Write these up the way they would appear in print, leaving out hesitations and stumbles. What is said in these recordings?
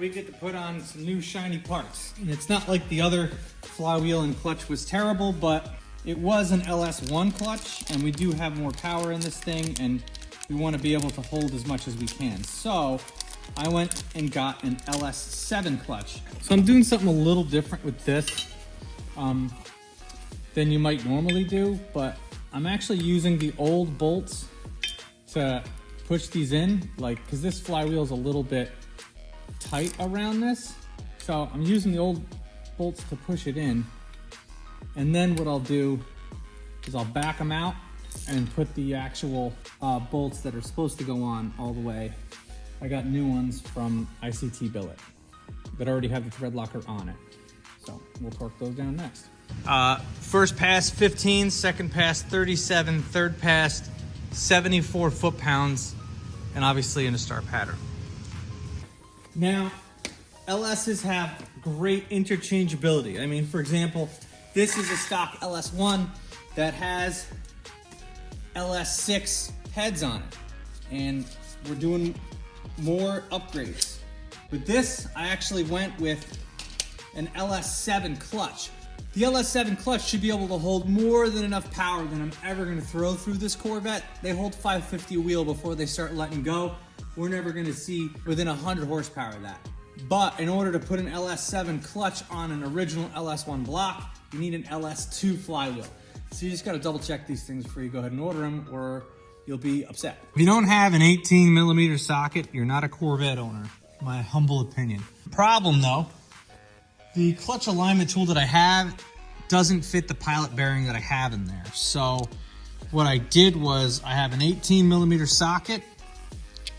we get to put on some new shiny parts. And it's not like the other flywheel and clutch was terrible, but it was an LS1 clutch, and we do have more power in this thing, and we want to be able to hold as much as we can. So I went and got an LS7 clutch. So I'm doing something a little different with this than you might normally do, but I'm actually using the old bolts to push these in, like, because this flywheel is a little bit tight around this. So I'm using the old bolts to push it in. And then what I'll do is I'll back them out and put the actual bolts that are supposed to go on all the way. I got new ones from ICT Billet that already have the thread locker on it. So we'll torque those down next. First pass 15, second pass 37, third pass 74 foot-pounds, and obviously in a star pattern. Now, LSs have great interchangeability. I mean, for example, this is a stock LS1 that has LS6 heads on it, and we're doing more upgrades. With this, I actually went with an LS7 clutch. The LS7 clutch should be able to hold more than enough power than I'm ever gonna throw through this Corvette. They hold 550 a wheel before they start letting go. We're never gonna see within 100 horsepower of that. But in order to put an LS7 clutch on an original LS1 block, you need an LS2 flywheel. So you just gotta double check these things before you go ahead and order them, or you'll be upset. If you don't have an 18mm socket, you're not a Corvette owner, my humble opinion. Problem though, the clutch alignment tool that I have doesn't fit the pilot bearing that I have in there. So what I did was I have an 18mm socket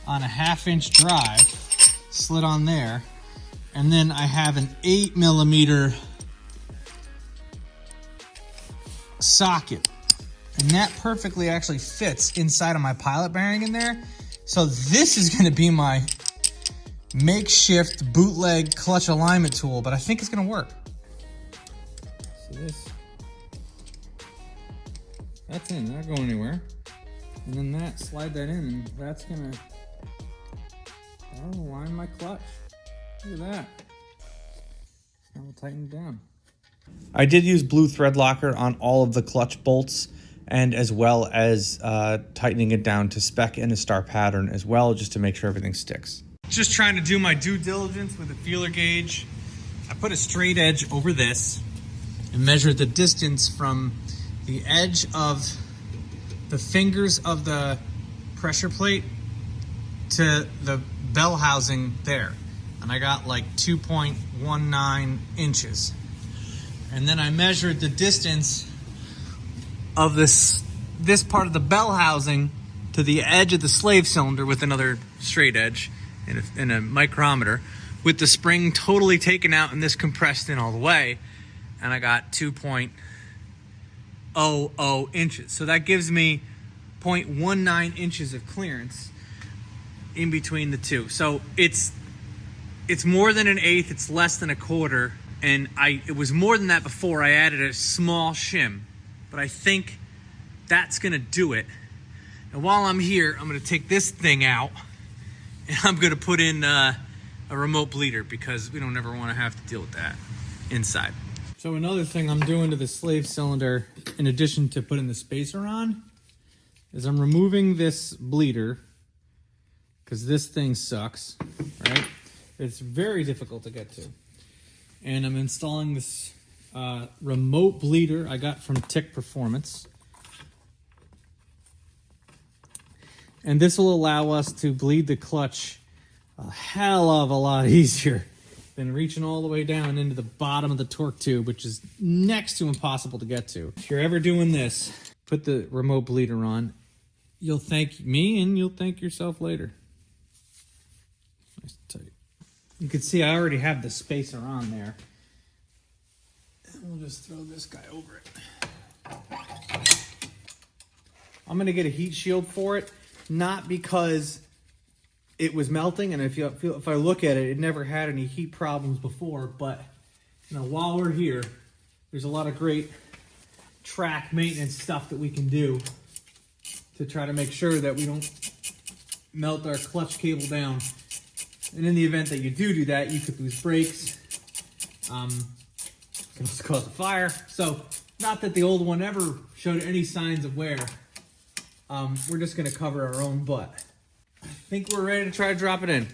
on a 1/2-inch drive, slid on there, and then I have an 8mm socket. And that perfectly actually fits inside of my pilot bearing in there. So this is gonna be my makeshift bootleg clutch alignment tool, but I think it's gonna work. So that's in, not going anywhere. And then that, slide that in, and that's gonna align my clutch. Look at that. Now we'll tighten it down. I did use blue thread locker on all of the clutch bolts, and as well as tightening it down to spec in a star pattern as well, just to make sure everything sticks. Just trying to do my due diligence with a feeler gauge. I put a straight edge over this and measured the distance from the edge of the fingers of the pressure plate to the bell housing there. And I got like 2.19 inches. And then I measured the distance of this part of the bell housing to the edge of the slave cylinder with another straight edge in a micrometer, with the spring totally taken out and this compressed in all the way, and I got 2.00 inches. So that gives me 0.19 inches of clearance in between the two. So it's more than an eighth, it's less than a quarter, and it was more than that before. I added a small shim, but I think that's gonna do it. And while I'm here, I'm gonna take this thing out, and I'm gonna put in a remote bleeder, because we don't ever wanna have to deal with that inside. So another thing I'm doing to the slave cylinder, in addition to putting the spacer on, is I'm removing this bleeder, because this thing sucks, right? It's very difficult to get to. And I'm installing this remote bleeder I got from Tick Performance. And this will allow us to bleed the clutch a hell of a lot easier than reaching all the way down into the bottom of the torque tube, which is next to impossible to get to. If you're ever doing this, put the remote bleeder on. You'll thank me and you'll thank yourself later. Nice and tight. You can see I already have the spacer on there. And we'll just throw this guy over it. I'm gonna get a heat shield for it. Not because it was melting, and if I look at it, it never had any heat problems before, but while we're here, there's a lot of great track maintenance stuff that we can do to try to make sure that we don't melt our clutch cable down And in the event that you do that, you could lose brakes. Can also cause a fire. So, not that the old one ever showed any signs of wear. We're just gonna cover our own butt. I think we're ready to try to drop it in.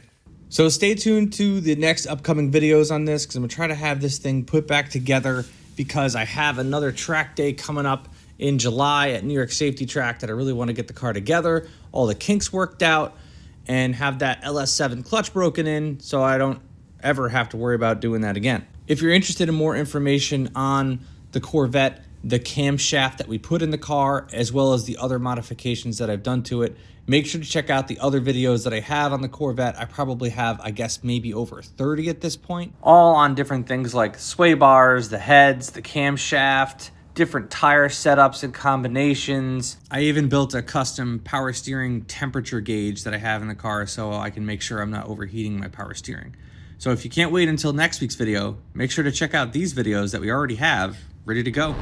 So stay tuned to the next upcoming videos on this, because I'm gonna try to have this thing put back together, because I have another track day coming up in July at New York Safety Track that I really want to get the car together, all the kinks worked out, and have that LS7 clutch broken in so I don't ever have to worry about doing that again. If you're interested in more information on the Corvette, the camshaft that we put in the car, as well as the other modifications that I've done to it, make sure to check out the other videos that I have on the Corvette. I probably have, I guess, maybe over 30 at this point, all on different things like sway bars, the heads, the camshaft, different tire setups and combinations. I even built a custom power steering temperature gauge that I have in the car so I can make sure I'm not overheating my power steering. So if you can't wait until next week's video, make sure to check out these videos that we already have ready to go.